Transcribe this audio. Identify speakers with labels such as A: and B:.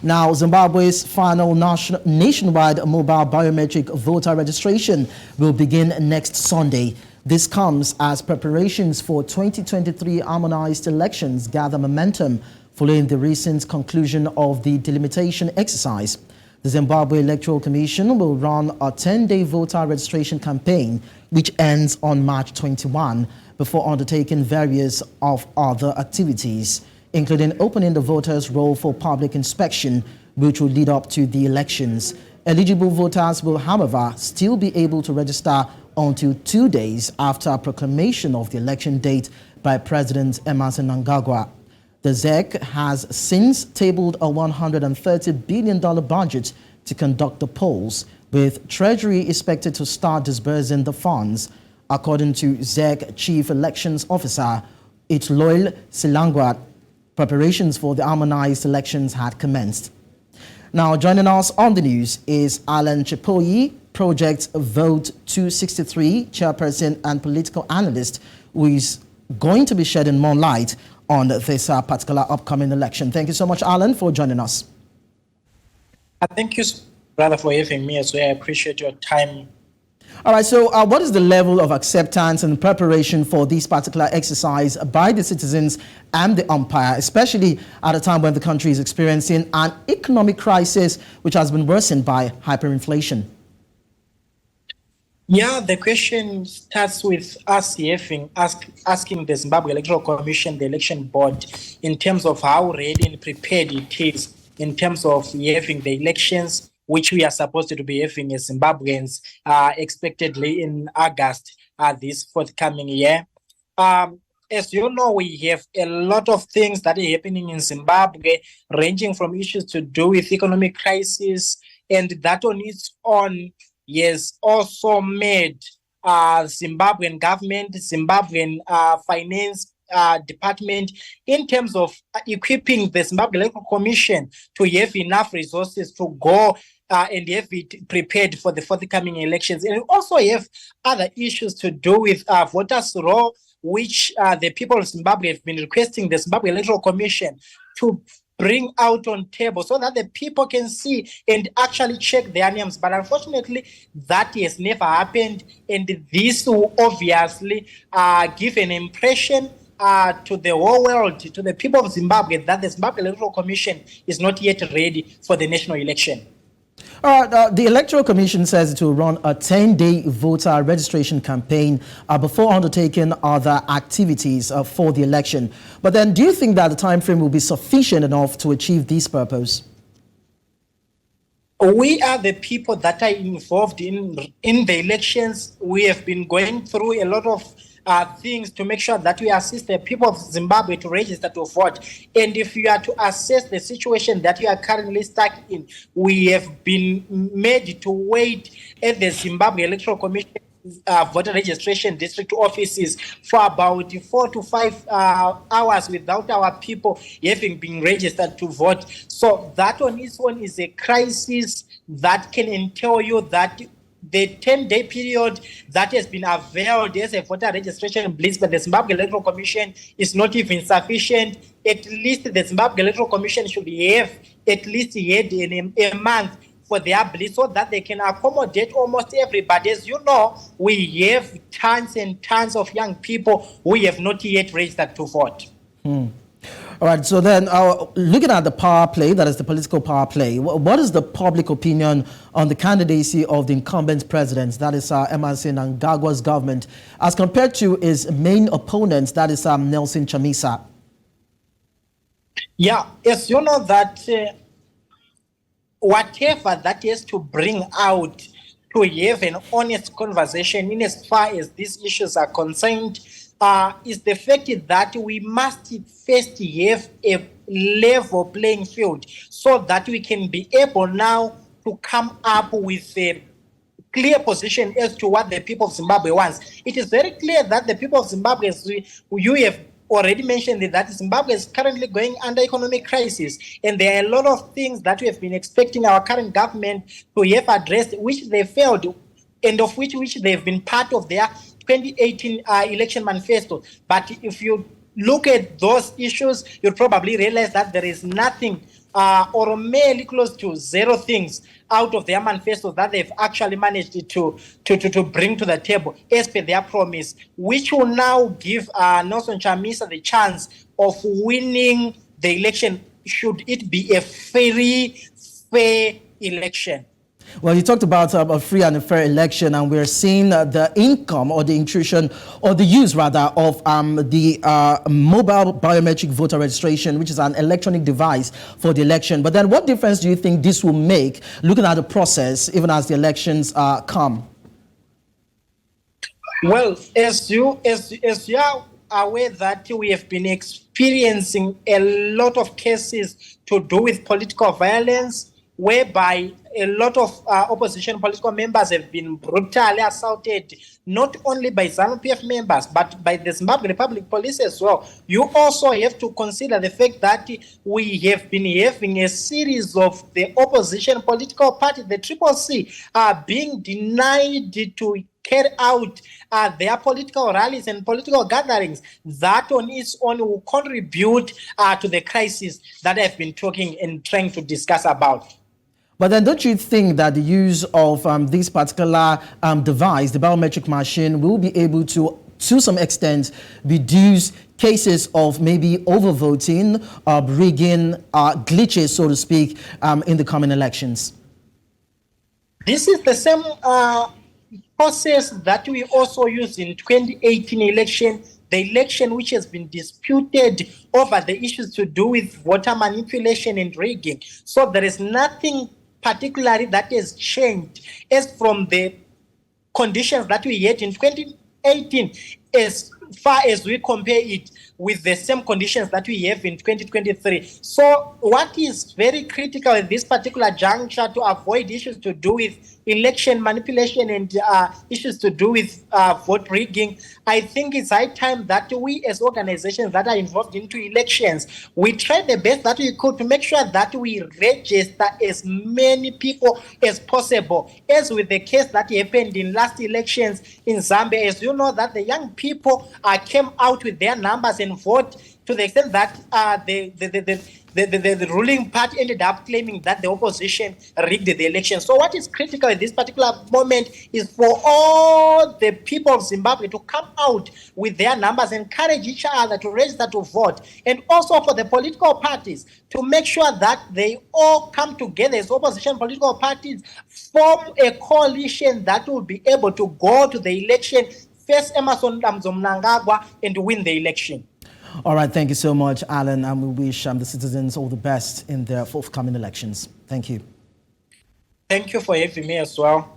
A: Now, Zimbabwe's final nationwide mobile biometric voter registration will begin next Sunday. This comes as preparations for 2023 harmonized elections gather momentum following the recent conclusion of the delimitation exercise. The Zimbabwe Electoral Commission will run a 10-day voter registration campaign which ends on March 21 before undertaking various of other activities, including opening the voters' roll for public inspection, which will lead up to the elections. Eligible voters will, however, still be able to register until 2 days after proclamation of the election date by President Emmerson Mnangagwa. The ZEC has since tabled a $130 billion budget to conduct the polls, with Treasury expected to start disbursing the funds. According to ZEC Chief Elections Officer Itloil Silangwa, preparations for the harmonized elections had commenced. Now, joining us on the news is Allan Chipoyi, Project Vote 263 Chairperson and political analyst, who is going to be shedding more light on this particular upcoming election. Thank you so much, Allan, for joining us.
B: Thank you, brother, for having me as well. I appreciate your time.
A: All right, so what is the level of acceptance and preparation for this particular exercise by the citizens and the umpire, especially at a time when the country is experiencing an economic crisis which has been worsened by hyperinflation?
B: Yeah, the question starts with us asking the Zimbabwe Electoral Commission, the election board, in terms of how ready and prepared it is in terms of having the elections, which we are supposed to be having as Zimbabweans expectedly in August this forthcoming year. As you know, we have a lot of things that are happening in Zimbabwe, ranging from issues to do with economic crisis, and that on its own has also made Zimbabwean government, Zimbabwean finance department, in terms of equipping the Zimbabwe Electoral Commission to have enough resources to go and have it prepared for the forthcoming elections. And we also have other issues to do with voters' roll, which the people of Zimbabwe have been requesting the Zimbabwe Electoral Commission to bring out on table so that the people can see and actually check their names. But unfortunately, that has never happened. And this will obviously give an impression to the whole world, to the people of Zimbabwe, that the Zimbabwe Electoral Commission is not yet ready for the national election.
A: The Electoral Commission says it will run a 10-day voter registration campaign before undertaking other activities for the election. But then, do you think that the time frame will be sufficient enough to achieve this purpose?
B: We are the people that are involved in the elections. We have been going through a lot of things to make sure that we assist the people of Zimbabwe to register to vote. And if you are to assess the situation that you are currently stuck in, we have been made to wait at the Zimbabwe Electoral Commission voter registration district offices for about 4 to 5 hours without our people having been registered to vote. So that on its own is a crisis that can entail you that the 10-day period that has been availed as a voter registration blitz by the Zimbabwe Electoral Commission is not even sufficient. At least the Zimbabwe Electoral Commission should have at least a month for their blitz so that they can accommodate almost everybody. As you know, we have tons and tons of young people who have not yet registered to vote.
A: All right, so then looking at the power play, that is the political power play, what is the public opinion on the candidacy of the incumbent president, that is Emmerson Mnangagwa's government, as compared to his main opponent, that is Nelson Chamisa?
B: Yeah, as you know that whatever that is to bring out to have an honest conversation in as far as these issues are concerned is the fact that we must first have a level playing field so that we can be able now to come up with a clear position as to what the people of Zimbabwe wants. It is very clear that the people of Zimbabwe, as you have already mentioned, that Zimbabwe is currently going under economic crisis, and there are a lot of things that we have been expecting our current government to have addressed, which they failed, and of which they have been part of their 2018 election manifesto. But if you look at those issues, you'll probably realize that there is nothing or merely close to 0 things out of their manifesto that they've actually managed to bring to the table as per their promise, which will now give Nelson Chamisa the chance of winning the election, should it be a fair election.
A: Well, you talked about a free and a fair election, and we're seeing the income or the intrusion or the use rather of the mobile biometric voter registration, which is an electronic device for the election. But then what difference do you think this will make looking at the process even as the elections come?
B: Well, as you are aware that we have been experiencing a lot of cases to do with political violence, whereby a lot of opposition political members have been brutally assaulted, not only by ZANU-PF members, but by the Zimbabwe Republic Police as well. You also have to consider the fact that we have been having a series of the opposition political party, the CCC, being denied to carry out their political rallies and political gatherings. That on its own will contribute to the crisis that I've been talking and trying to discuss about.
A: But then don't you think that the use of this particular device, the biometric machine, will be able to some extent, reduce cases of maybe overvoting, rigging, glitches, so to speak, in the coming elections?
B: This is the same process that we also used in 2018 election, the election which has been disputed over the issues to do with voter manipulation and rigging. So there is nothing particularly that has changed as from the conditions that we had in 2018 as far as we compare it with the same conditions that we have in 2023. So what is very critical at this particular juncture to avoid issues to do with election manipulation and issues to do with vote rigging, I think it's high time that we as organizations that are involved into elections, we try the best that we could to make sure that we register as many people as possible, as with the case that happened in last elections in Zambia. As you know, that the young people came out with their numbers and vote to the extent that the ruling party ended up claiming that the opposition rigged the election. So what is critical at this particular moment is for all the people of Zimbabwe to come out with their numbers, encourage each other to register to vote, and also for the political parties to make sure that they all come together as opposition political parties, form a coalition that will be able to go to the election, face Emerson Mnangagwa, and win the election.
A: All right, thank you so much, Allan, and we wish the citizens all the best in their forthcoming elections. Thank you.
B: Thank you for having me as well.